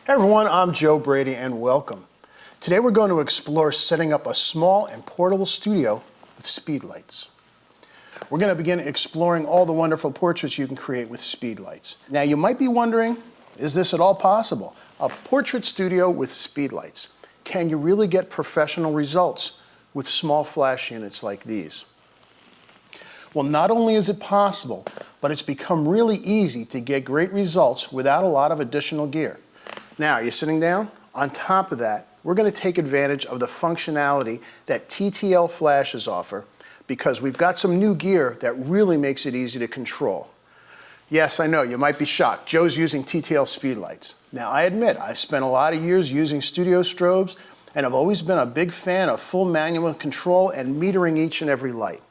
Hey everyone, I'm Joe Brady and welcome. Today we're going to explore setting up a small and portable studio with Speedlights. We're going to begin exploring all the wonderful portraits you can create with Speedlights. Now you might be wondering, is this at all possible? A portrait studio with Speedlights. Can you really get professional results with small flash units like these? Well, not only is it possible, but it's become really easy to get great results without a lot of additional gear. Now, are you sitting down? On top of that, we're going to take advantage of the functionality that TTL flashes offer because we've got some new gear that really makes it easy to control. Yes, I know, you might be shocked. Joe's using TTL Speedlights. Now, I admit, I've spent a lot of years using studio strobes, and I've always been a big fan of full manual control and metering each and every light.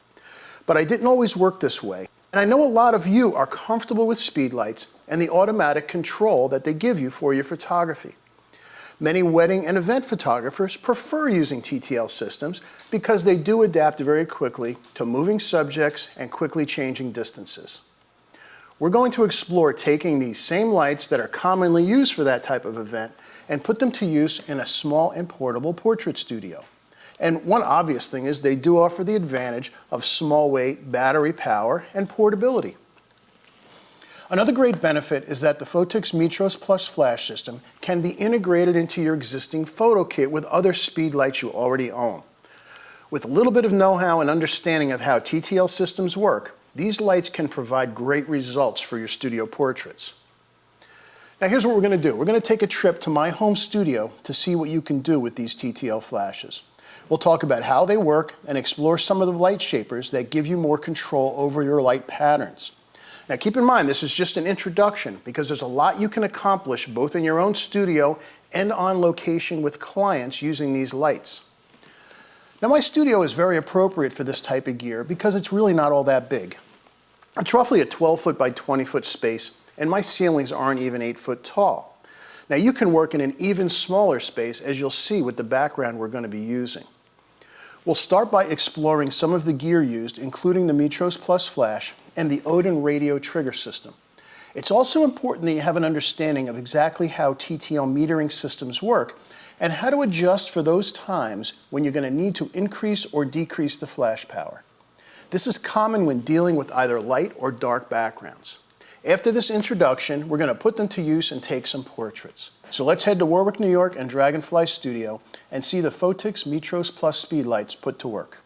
But I didn't always work this way. And I know a lot of you are comfortable with Speedlights and the automatic control that they give you for your photography. Many wedding and event photographers prefer using TTL systems because they do adapt very quickly to moving subjects and quickly changing distances. We're going to explore taking these same lights that are commonly used for that type of event and put them to use in a small and portable portrait studio. And one obvious thing is they do offer the advantage of small weight, battery power, and portability. Another great benefit is that the Phottix Mitros Plus flash system can be integrated into your existing photo kit with other Speedlights you already own. With a little bit of know-how and understanding of how TTL systems work, these lights can provide great results for your studio portraits. Now here's what we're going to do. We're going to take a trip to my home studio to see what you can do with these TTL flashes. We'll talk about how they work and explore some of the light shapers that give you more control over your light patterns. Now keep in mind, this is just an introduction because there's a lot you can accomplish both in your own studio and on location with clients using these lights. Now my studio is very appropriate for this type of gear because it's really not all that big. It's roughly a 12-foot by 20-foot space and my ceilings aren't even 8 foot tall. Now you can work in an even smaller space as you'll see with the background we're going to be using. We'll start by exploring some of the gear used, including the Mitros Plus flash and the Odin radio trigger system. It's also important that you have an understanding of exactly how TTL metering systems work and how to adjust for those times when you're going to need to increase or decrease the flash power. This is common when dealing with either light or dark backgrounds. After this introduction, we're going to put them to use and take some portraits. So let's head to Warwick, New York and Dragonfly Studio and see the Phottix Mitros Plus Speedlights put to work.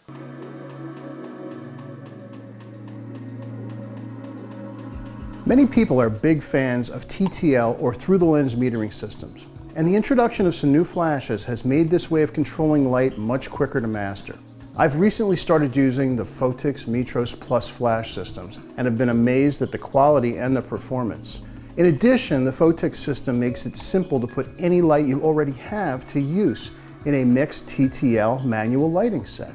Many people are big fans of TTL or through-the-lens metering systems, and the introduction of some new flashes has made this way of controlling light much quicker to master. I've recently started using the Phottix Mitros Plus flash systems and have been amazed at the quality and the performance. In addition, the Phottix system makes it simple to put any light you already have to use in a mixed TTL manual lighting set.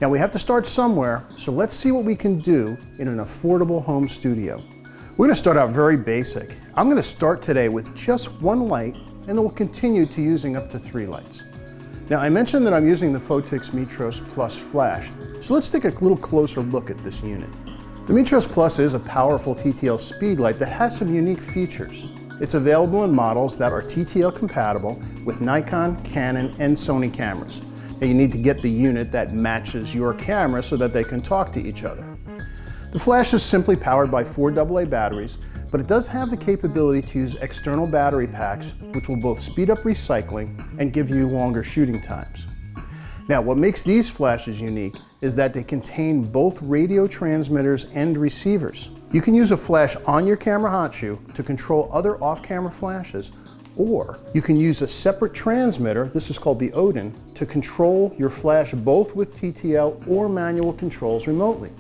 Now we have to start somewhere, so let's see what we can do in an affordable home studio. We're going to start out very basic. I'm going to start today with just one light and then we'll continue to using up to 3 lights. Now I mentioned that I'm using the Phottix Mitros Plus flash, so let's take a little closer look at this unit. The Mitros Plus is a powerful TTL speedlight that has some unique features. It's available in models that are TTL compatible with Nikon, Canon, and Sony cameras. Now you need to get the unit that matches your camera so that they can talk to each other. The flash is simply powered by 4 AA batteries, but it does have the capability to use external battery packs, which will both speed up recycling and give you longer shooting times. Now, what makes these flashes unique is that they contain both radio transmitters and receivers. You can use a flash on your camera hot shoe to control other off-camera flashes, or you can use a separate transmitter, this is called the Odin, to control your flash both with TTL or manual controls remotely.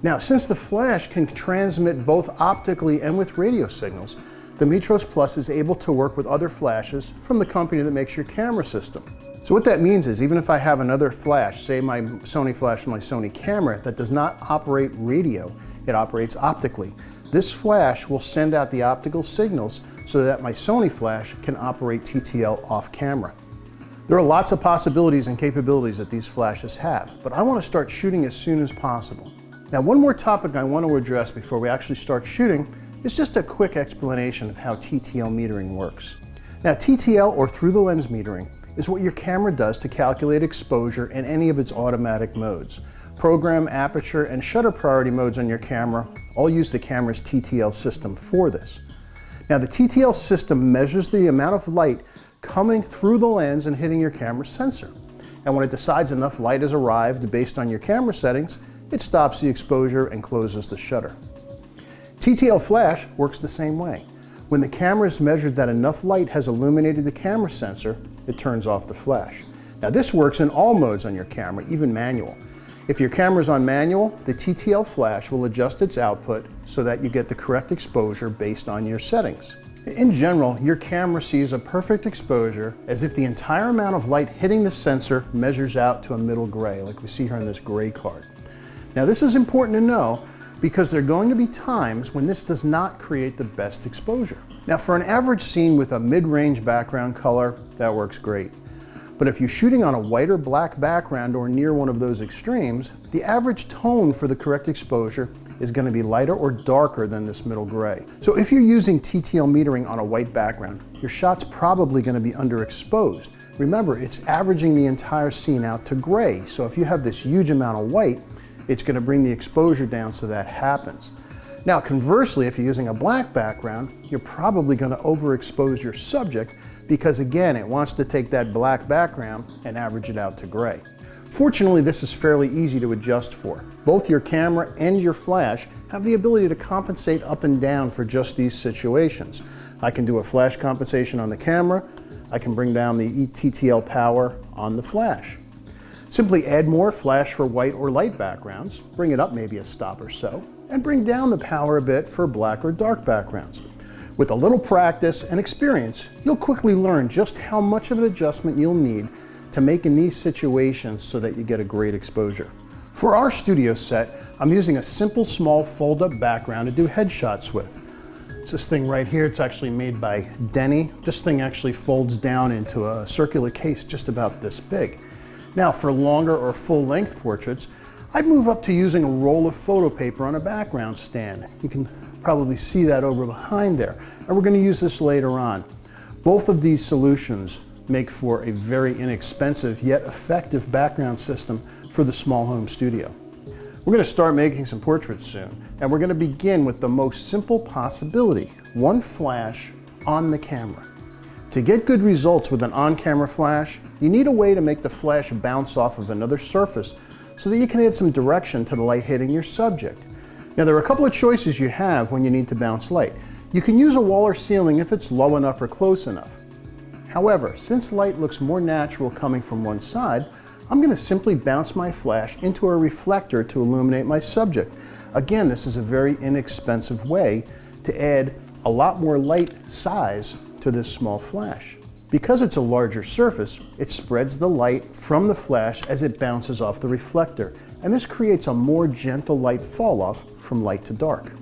Now, since the flash can transmit both optically and with radio signals, the Mitros Plus is able to work with other flashes from the company that makes your camera system. So what that means is even if I have another flash, say my Sony flash from my Sony camera that does not operate radio, it operates optically. This flash will send out the optical signals so that my Sony flash can operate TTL off camera. There are lots of possibilities and capabilities that these flashes have, but I want to start shooting as soon as possible. Now, one more topic I want to address before we actually start shooting is just a quick explanation of how TTL metering works. Now, TTL, or through the lens metering, is what your camera does to calculate exposure in any of its automatic modes. Program, aperture, and shutter priority modes on your camera all use the camera's TTL system for this. Now, the TTL system measures the amount of light coming through the lens and hitting your camera sensor. And when it decides enough light has arrived based on your camera settings, it stops the exposure and closes the shutter. TTL flash works the same way. When the camera has measured that enough light has illuminated the camera sensor, it turns off the flash. Now, this works in all modes on your camera, even manual. If your camera's on manual, the TTL flash will adjust its output so that you get the correct exposure based on your settings. In general, your camera sees a perfect exposure as if the entire amount of light hitting the sensor measures out to a middle gray, like we see here on this gray card. Now, this is important to know because there are going to be times when this does not create the best exposure. Now, for an average scene with a mid-range background color, that works great. But if you're shooting on a white or black background or near one of those extremes, the average tone for the correct exposure is going to be lighter or darker than this middle gray. So if you're using TTL metering on a white background, your shot's probably going to be underexposed. Remember, it's averaging the entire scene out to gray. So if you have this huge amount of white, it's going to bring the exposure down so that happens. Now, conversely, if you're using a black background, you're probably going to overexpose your subject because, again, it wants to take that black background and average it out to gray. Fortunately, this is fairly easy to adjust for. Both your camera and your flash have the ability to compensate up and down for just these situations. I can do a flash compensation on the camera. I can bring down the TTL power on the flash. Simply add more flash for white or light backgrounds, bring it up maybe a stop or so, and bring down the power a bit for black or dark backgrounds. With a little practice and experience, you'll quickly learn just how much of an adjustment you'll need to make in these situations so that you get a great exposure. For our studio set, I'm using a simple small fold-up background to do headshots with. It's this thing right here. It's actually made by Denny. This thing actually folds down into a circular case just about this big. Now, for longer or full-length portraits, I'd move up to using a roll of photo paper on a background stand. You can probably see that over behind there. And we're going to use this later on. Both of these solutions make for a very inexpensive yet effective background system for the small home studio. We're going to start making some portraits soon, and we're going to begin with the most simple possibility, one flash on the camera. To get good results with an on-camera flash, you need a way to make the flash bounce off of another surface so that you can add some direction to the light hitting your subject. Now, there are a couple of choices you have when you need to bounce light. You can use a wall or ceiling if it's low enough or close enough. However, since light looks more natural coming from one side, I'm going to simply bounce my flash into a reflector to illuminate my subject. Again, this is a very inexpensive way to add a lot more light size to this small flash. Because it's a larger surface, it spreads the light from the flash as it bounces off the reflector, and this creates a more gentle light fall off from light to dark.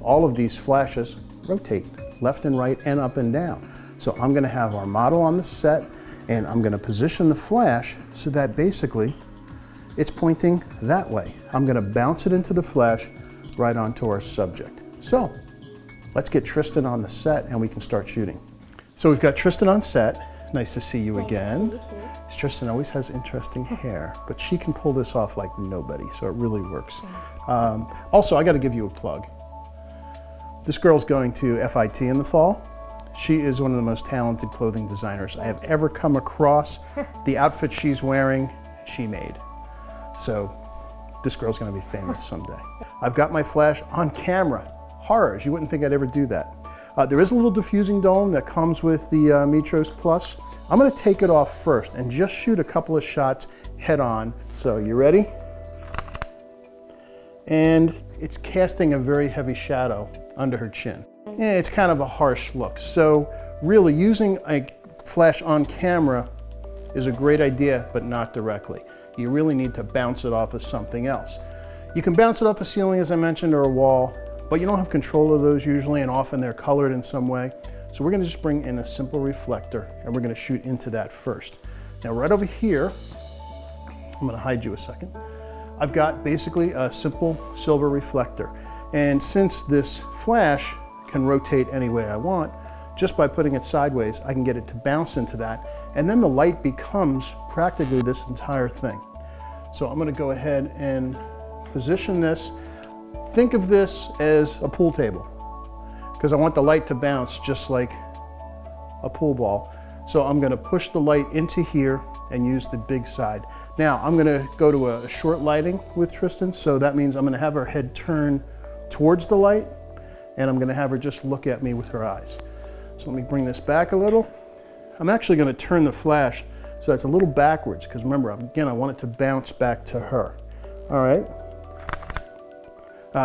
All of these flashes rotate left and right and up and down. So I'm going to have our model on the set, and I'm going to position the flash so that basically it's pointing that way. I'm going to bounce it into the flash right onto our subject. So let's get Tristan on the set and we can start shooting. So we've got Tristan on set. Nice to see you again. Tristan always has interesting hair, but she can pull this off like nobody, so it really works. Also, I got to give you a plug. This girl's going to FIT in the fall. She is one of the most talented clothing designers I have ever come across. The outfit she's wearing, she made. So this girl's going to be famous someday. I've got my flash on camera. Horrors, you wouldn't think I'd ever do that. There is a little diffusing dome that comes with the Mitros Plus. I'm going to take it off first and just shoot a couple of shots head on. So you ready? And it's casting a very heavy shadow under her chin. Yeah, it's kind of a harsh look. So really using a flash on camera is a great idea, but not directly. You really need to bounce it off of something else. You can bounce it off a ceiling, as I mentioned, or a wall, but you don't have control of those usually, and often they're colored in some way. So we're gonna just bring in a simple reflector, and we're gonna shoot into that first. Now right over here, I'm gonna hide you a second. I've got basically a simple silver reflector. And since this flash can rotate any way I want, just by putting it sideways, I can get it to bounce into that, and then the light becomes practically this entire thing. So I'm going to go ahead and position this. Think of this as a pool table, because I want the light to bounce just like a pool ball. So I'm going to push the light into here and use the big side. Now I'm going to go to a short lighting with Tristan, so that means I'm going to have her head turn towards the light, and I'm going to have her just look at me with her eyes. So let me bring this back a little. I'm actually going to turn the flash so that's a little backwards, because remember, again, I want it to bounce back to her. All right.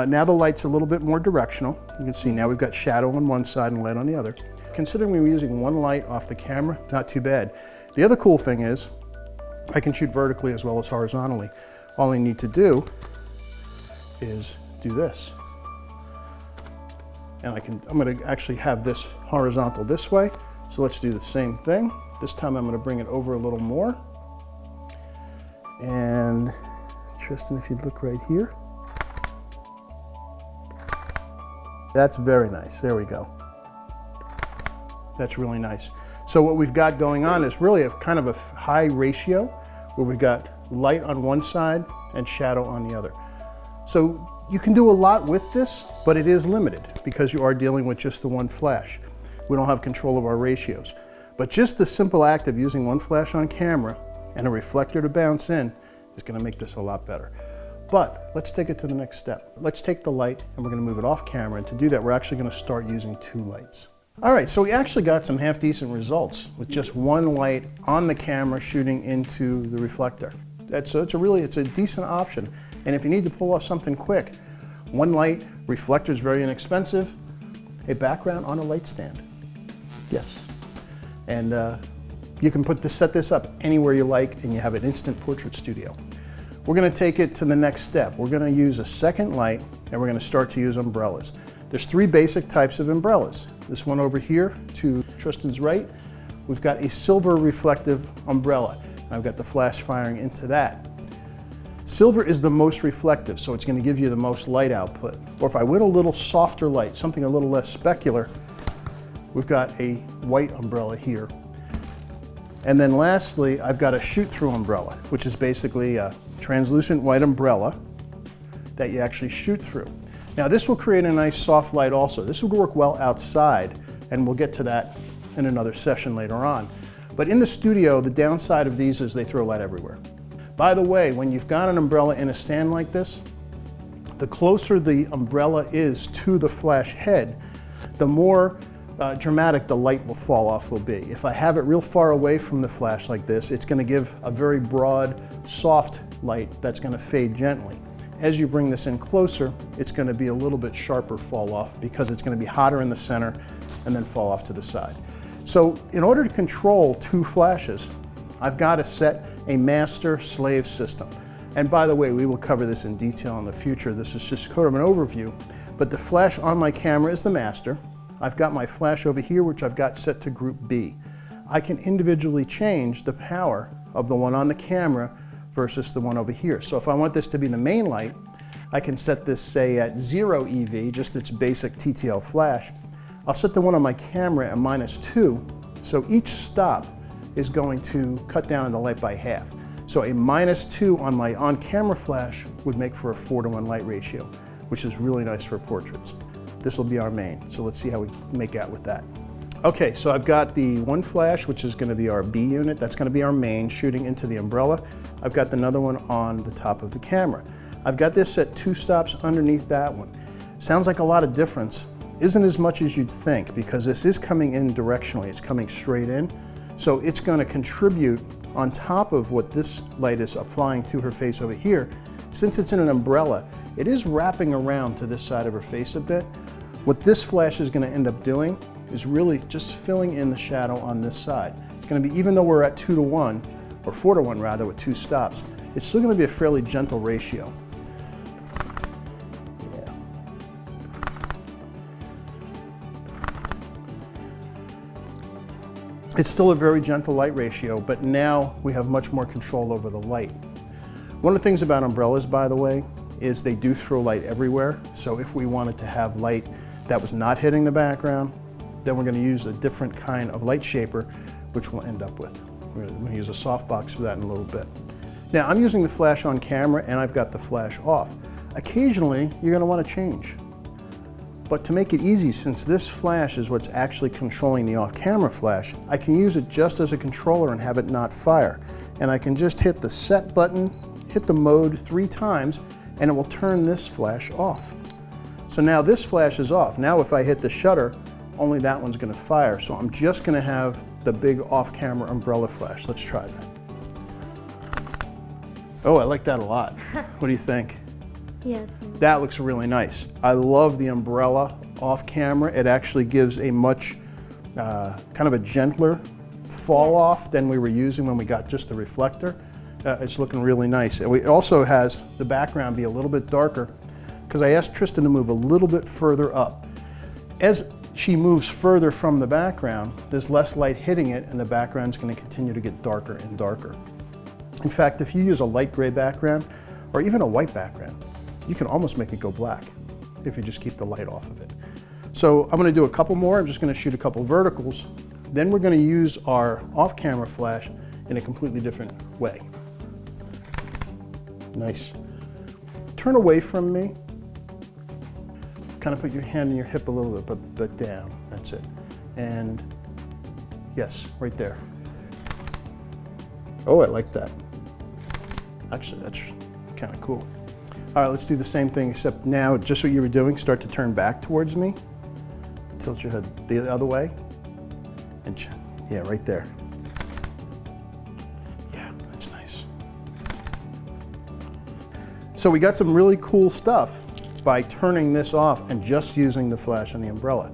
Now the light's a little bit more directional. You can see now we've got shadow on one side and light on the other. Considering we were using one light off the camera, not too bad. The other cool thing is I can shoot vertically as well as horizontally. All I need to do is do this. And I'm going to actually have this horizontal this way. So let's do the same thing. This time I'm going to bring it over a little more. And Tristan, if you'd look right here. That's very nice. There we go. That's really nice. So what we've got going on is really a kind of a high ratio where we've got light on one side and shadow on the other. So you can do a lot with this, but it is limited because you are dealing with just the one flash. We don't have control of our ratios. But just the simple act of using one flash on camera and a reflector to bounce in is going to make this a lot better. But let's take it to the next step. Let's take the light and we're going to move it off camera, and to do that we're actually going to start using two lights. All right, so we actually got some half decent results with just one light on the camera shooting into the reflector. It's a decent option. And if you need to pull off something quick, one light, reflector is very inexpensive, a background on a light stand. Yes. And you can set this up anywhere you like, and you have an instant portrait studio. We're going to take it to the next step. We're going to use a second light, and we're going to start to use umbrellas. There's three basic types of umbrellas. This one over here to Tristan's right, we've got a silver reflective umbrella. I've got the flash firing into that. Silver is the most reflective, so it's going to give you the most light output. Or if I went a little softer light, something a little less specular, we've got a white umbrella here. And then lastly, I've got a shoot-through umbrella, which is basically a translucent white umbrella that you actually shoot through. Now this will create a nice soft light also. This will work well outside, and we'll get to that in another session later on. But in the studio, the downside of these is they throw light everywhere. By the way, when you've got an umbrella in a stand like this, the closer the umbrella is to the flash head, the more dramatic the light will fall off will be. If I have it real far away from the flash like this, it's going to give a very broad, soft light that's going to fade gently. As you bring this in closer, it's going to be a little bit sharper fall off because it's going to be hotter in the center and then fall off to the side. So in order to control two flashes, I've got to set a master-slave system. And by the way, we will cover this in detail in the future. This is just kind of an overview. But the flash on my camera is the master. I've got my flash over here, which I've got set to group B. I can individually change the power of the one on the camera versus the one over here. So if I want this to be the main light, I can set this, say, at 0 EV, just its basic TTL flash. I'll set the one on my camera at -2, so each stop is going to cut down the light by half. So a -2 on my on-camera flash would make for a 4:1 light ratio, which is really nice for portraits. This will be our main, so let's see how we make out with that. Okay, so I've got the one flash, which is going to be our B unit. That's going to be our main, shooting into the umbrella. I've got another one on the top of the camera. I've got this at 2 stops underneath that one. Sounds like a lot of difference. Isn't as much as you'd think, because this is coming in directionally. It's coming straight in. So it's going to contribute on top of what this light is applying to her face over here. Since it's in an umbrella, it is wrapping around to this side of her face a bit. What this flash is going to end up doing is really just filling in the shadow on this side. It's going to be, even though we're at 2:1, or 4:1 rather, with 2 stops, it's still going to be a fairly gentle ratio. Yeah. It's still a very gentle light ratio, but now we have much more control over the light. One of the things about umbrellas, by the way, is they do throw light everywhere. So if we wanted to have light that was not hitting the background, then we're going to use a different kind of light shaper, which we'll end up with. We're going to use a softbox for that in a little bit. Now, I'm using the flash on camera and I've got the flash off. Occasionally, you're going to want to change. But to make it easy, since this flash is what's actually controlling the off-camera flash, I can use it just as a controller and have it not fire. And I can just hit the set button, hit the mode 3 times, and it will turn this flash off. So now this flash is off. Now if I hit the shutter, only that one's going to fire. So I'm just going to have the big off-camera umbrella flash. Let's try that. Oh, I like that a lot. What do you think? Yes. That looks really nice. I love the umbrella off camera. It actually gives a much kind of a gentler fall off than we were using when we got just the reflector. It's looking really nice. It also has the background be a little bit darker because I asked Tristan to move a little bit further up. As she moves further from the background, there's less light hitting it and the background's going to continue to get darker and darker. In fact, if you use a light gray background or even a white background, you can almost make it go black if you just keep the light off of it. So I'm going to do a couple more. I'm just going to shoot a couple verticals. Then we're going to use our off-camera flash in a completely different way. Nice. Turn away from me. Kind of put your hand in your hip a little bit, but down. That's it. And yes, right there. Oh, I like that. Actually, that's kind of cool. All right, let's do the same thing, except now, just what you were doing, start to turn back towards me. Tilt your head the other way. And yeah, right there. Yeah, that's nice. So we got some really cool stuff by turning this off and just using the flash on the umbrella.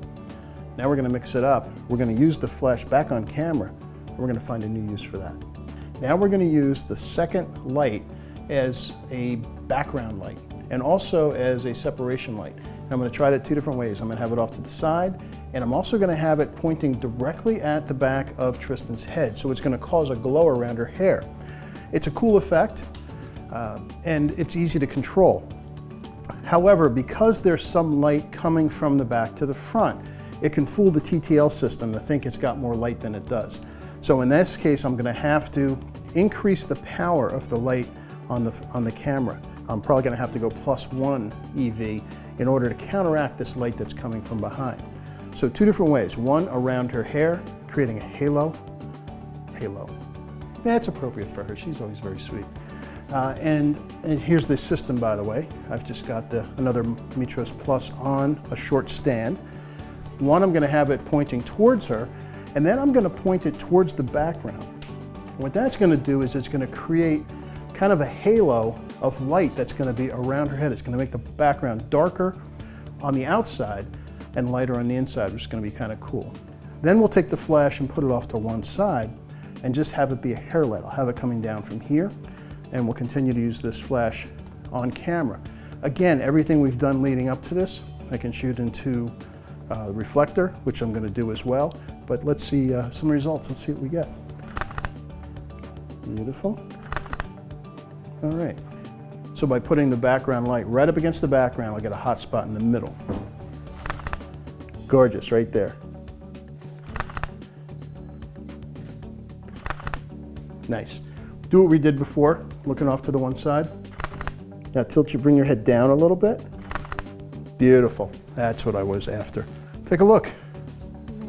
Now we're gonna mix it up. We're gonna use the flash back on camera, and we're gonna find a new use for that. Now we're going to use the second light as a background light and also as a separation light. And I'm going to try that 2 different ways. I'm going to have it off to the side, and I'm also going to have it pointing directly at the back of Tristan's head, so it's going to cause a glow around her hair. It's a cool effect, and it's easy to control. However, because there's some light coming from the back to the front, it can fool the TTL system to think it's got more light than it does. So in this case, I'm going to have to increase the power of the light on the camera. I'm probably going to have to go +1 EV in order to counteract this light that's coming from behind. So 2 different ways. One around her hair, creating a halo. That's appropriate for her. She's always very sweet. And here's the system, by the way. I've just got another Mitros Plus on a short stand. One, I'm going to have it pointing towards her, and then I'm going to point it towards the background. What that's going to do is it's going to create kind of a halo of light that's going to be around her head. It's going to make the background darker on the outside and lighter on the inside, which is going to be kind of cool. Then we'll take the flash and put it off to one side and just have it be a hair light. I'll have it coming down from here, and we'll continue to use this flash on camera. Again, everything we've done leading up to this, I can shoot into the reflector, which I'm going to do as well. But let's see some results. Let's see what we get. Beautiful. All right. So by putting the background light right up against the background, I'll get a hot spot in the middle. Gorgeous, right there. Nice. Do what we did before, looking off to the one side. Now bring your head down a little bit. Beautiful. That's what I was after. Take a look.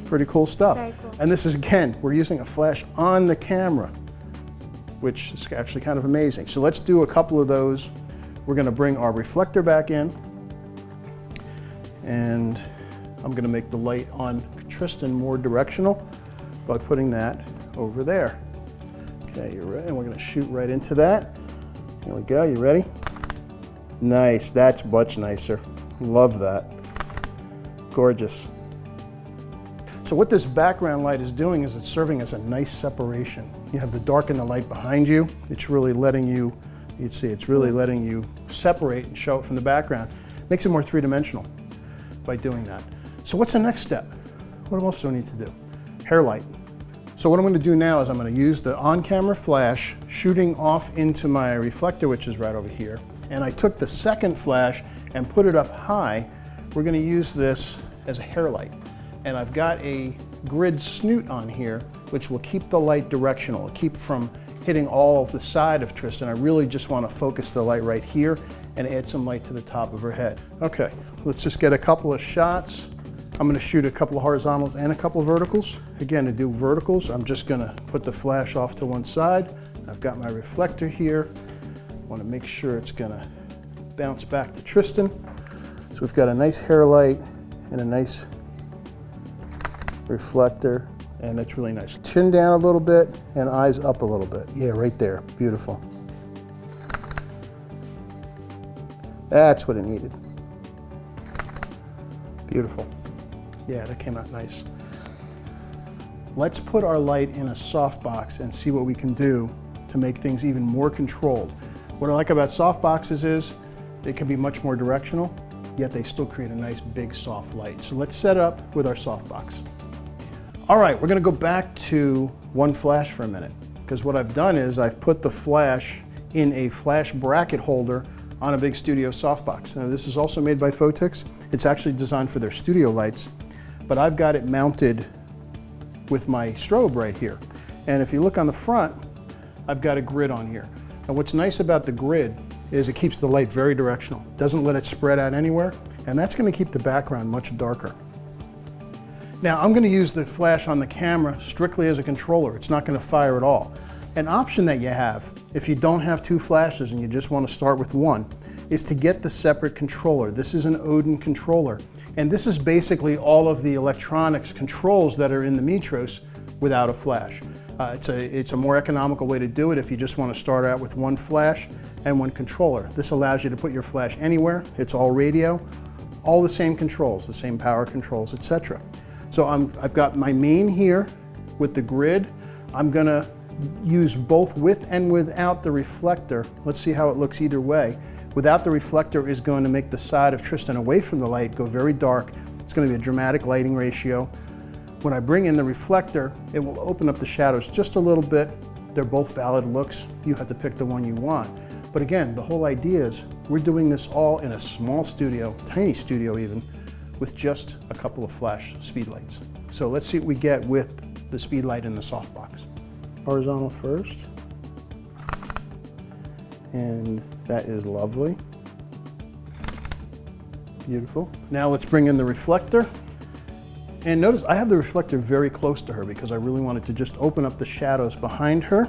Pretty cool stuff. Very cool. And this is, again, we're using a flash on the camera, which is actually kind of amazing. So let's do a couple of those. We're going to bring our reflector back in, and I'm going to make the light on Tristan more directional by putting that over there. Okay, you're ready, and we're going to shoot right into that. There we go, you ready? Nice, that's much nicer. Love that. Gorgeous. So what this background light is doing is it's serving as a nice separation. You have the dark and the light behind you. It's really letting you, you'd see, it's really letting you separate and show it from the background. Makes it more three-dimensional by doing that. So what's the next step? What else do I need to do? Hair light. So what I'm going to do now is I'm going to use the on-camera flash shooting off into my reflector, which is right over here. And I took the second flash and put it up high. We're going to use this as a hair light. And I've got a grid snoot on here, which will keep the light directional, keep it from hitting all of the side of Tristan. I really just want to focus the light right here and add some light to the top of her head. Okay, let's just get a couple of shots. I'm going to shoot a couple of horizontals and a couple of verticals. Again, to do verticals, I'm just going to put the flash off to one side. I've got my reflector here. I want to make sure it's going to bounce back to Tristan. So we've got a nice hair light and a nice reflector, and it's really nice. Chin down a little bit and eyes up a little bit. Yeah, right there. Beautiful. That's what it needed. Beautiful. Yeah, that came out nice. Let's put our light in a softbox and see what we can do to make things even more controlled. What I like about softboxes is they can be much more directional, yet they still create a nice big soft light. So let's set up with our softbox. All right, we're gonna go back to one flash for a minute, because what I've done is I've put the flash in a flash bracket holder on a big studio softbox. Now this is also made by Phottix. It's actually designed for their studio lights, but I've got it mounted with my strobe right here. And if you look on the front, I've got a grid on here. And what's nice about the grid is it keeps the light very directional. Doesn't let it spread out anywhere, and that's gonna keep the background much darker. Now I'm going to use the flash on the camera strictly as a controller. It's not going to fire at all. An option that you have, if you don't have two flashes and you just want to start with one, is to get the separate controller. This is an Odin controller, and this is basically all of the electronics controls that are in the Mitros without a flash. It's a more economical way to do it if you just want to start out with one flash and one controller. This allows you to put your flash anywhere. It's all radio, all the same controls, the same power controls, etc. So I've got my main here with the grid. I'm gonna use both with and without the reflector. Let's see how it looks either way. Without the reflector is going to make the side of Tristan away from the light go very dark. It's gonna be a dramatic lighting ratio. When I bring in the reflector, it will open up the shadows just a little bit. They're both valid looks. You have to pick the one you want. But again, the whole idea is we're doing this all in a small studio, tiny studio even, with just a couple of flash speedlights. So let's see what we get with the speedlight in the softbox. Horizontal first. And that is lovely. Beautiful. Now let's bring in the reflector. And notice I have the reflector very close to her because I really wanted to just open up the shadows behind her.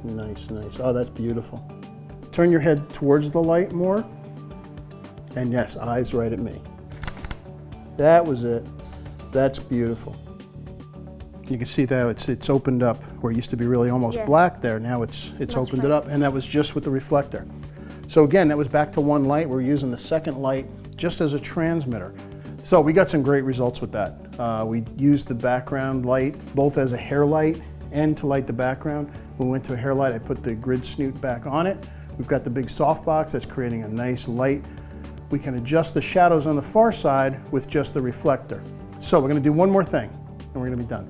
Nice, nice. Oh, that's beautiful. Turn your head towards the light more. And yes, eyes right at me. That was it. That's beautiful. You can see that it's opened up where it used to be really almost black there. Now it's opened it up, and that was just with the reflector. So again, that was back to one light. We're using the second light just as a transmitter. So we got some great results with that. We used the background light both as a hair light and to light the background. When we went to a hair light, I put the grid snoot back on it. We've got the big softbox that's creating a nice light. We can adjust the shadows on the far side with just the reflector. So we're gonna do one more thing and we're gonna be done.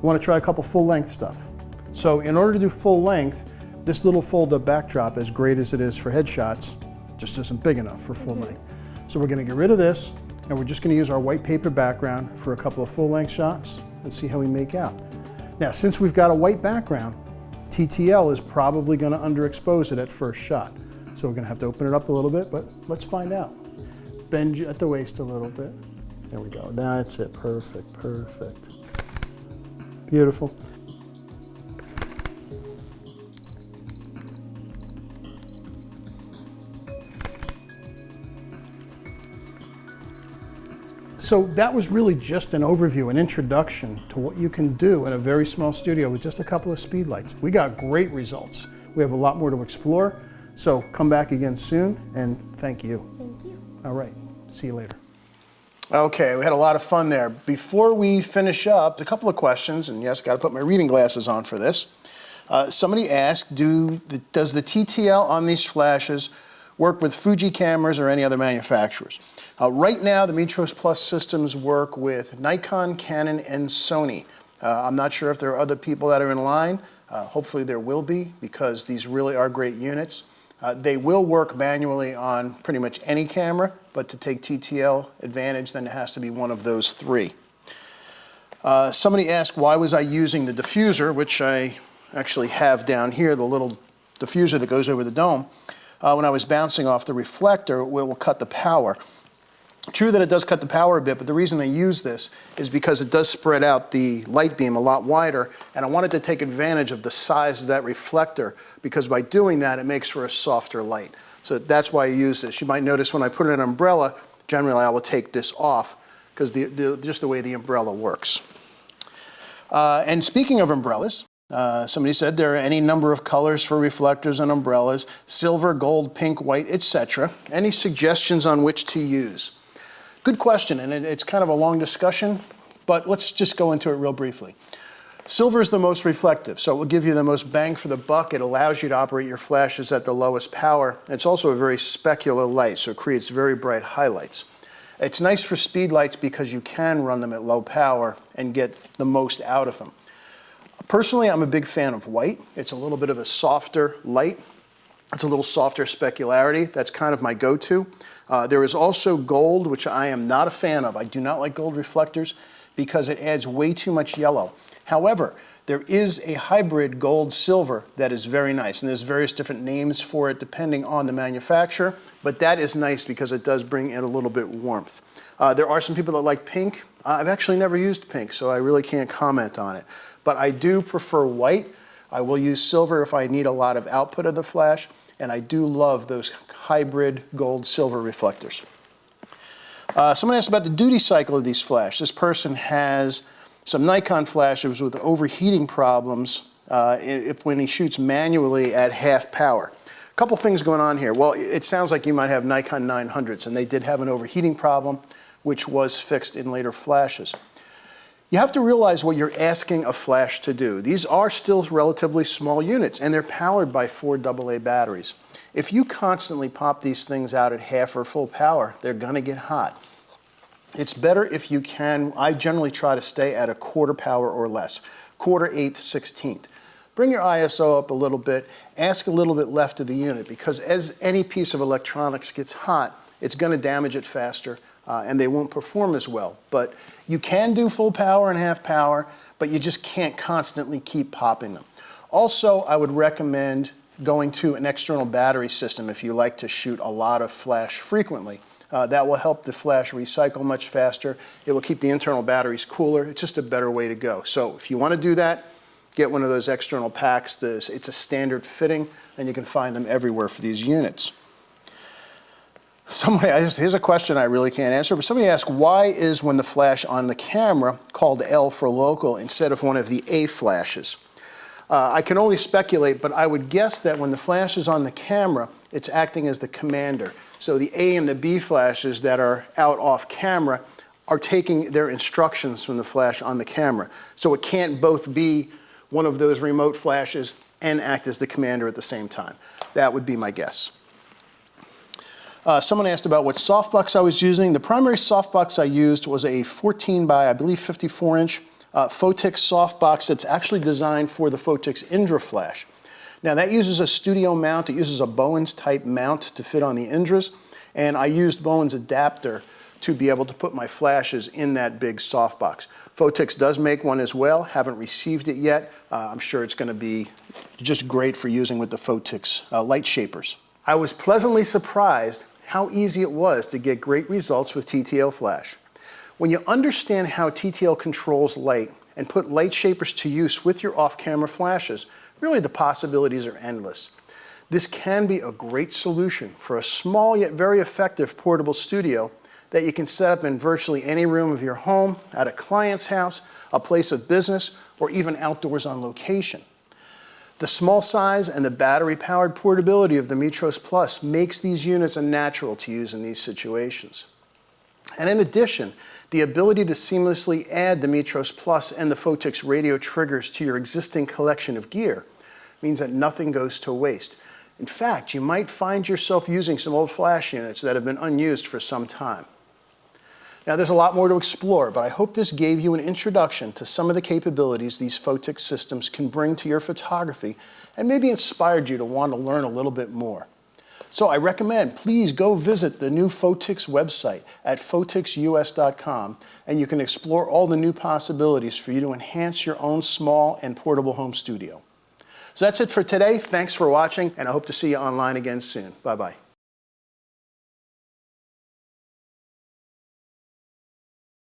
We wanna try a couple full length stuff. So in order to do full length, this little fold-up backdrop, as great as it is for headshots, just isn't big enough for full length. So we're gonna get rid of this and we're just gonna use our white paper background for a couple of full length shots and see how we make out. Now, since we've got a white background, TTL is probably gonna underexpose it at first shot. So we're gonna have to open it up a little bit, but let's find out. Bend you at the waist a little bit. There we go, that's it, perfect, perfect. Beautiful. So that was really just an overview, an introduction to what you can do in a very small studio with just a couple of speedlights. We got great results. We have a lot more to explore. So come back again soon, and thank you. Thank you. All right, see you later. Okay, we had a lot of fun there. Before we finish up, a couple of questions, and yes, got to put my reading glasses on for this. Somebody asked, does the TTL on these flashes work with Fuji cameras or any other manufacturers? Right now, the Mitros Plus systems work with Nikon, Canon, and Sony. I'm not sure if there are other people that are in line. Hopefully there will be, because these really are great units. They will work manually on pretty much any camera, but to take TTL advantage, then it has to be one of those three. Somebody asked why was I using the diffuser, which I actually have down here, the little diffuser that goes over the dome. When I was bouncing off the reflector, it will cut the power. True that it does cut the power a bit, but the reason I use this is because it does spread out the light beam a lot wider, and I wanted to take advantage of the size of that reflector, because by doing that, it makes for a softer light. So that's why I use this. You might notice when I put in an umbrella, generally I will take this off, because just the way the umbrella works. And speaking of umbrellas, somebody said there are any number of colors for reflectors and umbrellas, silver, gold, pink, white, etc. Any suggestions on which to use? Good question, and it's kind of a long discussion, but let's just go into it real briefly. Silver is the most reflective, so it will give you the most bang for the buck. It allows you to operate your flashes at the lowest power. It's also a very specular light, so it creates very bright highlights. It's nice for speed lights because you can run them at low power and get the most out of them. Personally, I'm a big fan of white. It's a little bit of a softer light. It's a little softer specularity. That's kind of my go-to. There is also gold, which I am not a fan of. I do not like gold reflectors because it adds way too much yellow. However, there is a hybrid gold-silver that is very nice, and there's various different names for it depending on the manufacturer, but that is nice because it does bring in a little bit warmth. There are some people that like pink. I've actually never used pink, so I really can't comment on it. But I do prefer white. I will use silver if I need a lot of output of the flash, and I do love those hybrid gold-silver reflectors. Someone asked about the duty cycle of these flashes. This person has some Nikon flashes with overheating problems when he shoots manually at half power. A couple things going on here. Well, it sounds like you might have Nikon 900s, and they did have an overheating problem, which was fixed in later flashes. You have to realize what you're asking a flash to do. These are still relatively small units, and they're powered by 4 AA batteries. If you constantly pop these things out at half or full power, they're going to get hot. It's better if you can. I generally try to stay at a quarter power or less, quarter, eighth, 16th. Bring your ISO up a little bit, ask a little bit left of the unit, because as any piece of electronics gets hot, it's going to damage it faster, and they won't perform as well. But you can do full power and half power, but you just can't constantly keep popping them. Also, I would recommend going to an external battery system if you like to shoot a lot of flash frequently. That will help the flash recycle much faster. It will keep the internal batteries cooler. It's just a better way to go. So if you want to do that, get one of those external packs. It's a standard fitting, and you can find them everywhere for these units. Here's a question I really can't answer, but somebody asked, why is when the flash on the camera called L for local instead of one of the A flashes? I can only speculate, but I would guess that when the flash is on the camera, it's acting as the commander. So the A and the B flashes that are out off camera are taking their instructions from the flash on the camera. So it can't both be one of those remote flashes and act as the commander at the same time. That would be my guess. Someone asked about what softbox I was using. The primary softbox I used was a 14 by, I believe, 54-inch Phottix softbox that's actually designed for the Phottix Indra flash. Now that uses a studio mount. It uses a Bowens type mount to fit on the Indras, and I used Bowens adapter to be able to put my flashes in that big softbox. Phottix does make one as well. Haven't received it yet. I'm sure it's going to be just great for using with the Phottix light shapers. I was pleasantly surprised how easy it was to get great results with TTL flash. When you understand how TTL controls light and put light shapers to use with your off-camera flashes, really the possibilities are endless. This can be a great solution for a small yet very effective portable studio that you can set up in virtually any room of your home, at a client's house, a place of business, or even outdoors on location. The small size and the battery-powered portability of the Mitros Plus makes these units a natural to use in these situations. And in addition, the ability to seamlessly add the Mitros Plus and the Phottix radio triggers to your existing collection of gear means that nothing goes to waste. In fact, you might find yourself using some old flash units that have been unused for some time. Now, there's a lot more to explore, but I hope this gave you an introduction to some of the capabilities these Phottix systems can bring to your photography and maybe inspired you to want to learn a little bit more. So I recommend, please go visit the new Phottix website at phottixus.com, and you can explore all the new possibilities for you to enhance your own small and portable home studio. So that's it for today. Thanks for watching, and I hope to see you online again soon. Bye-bye.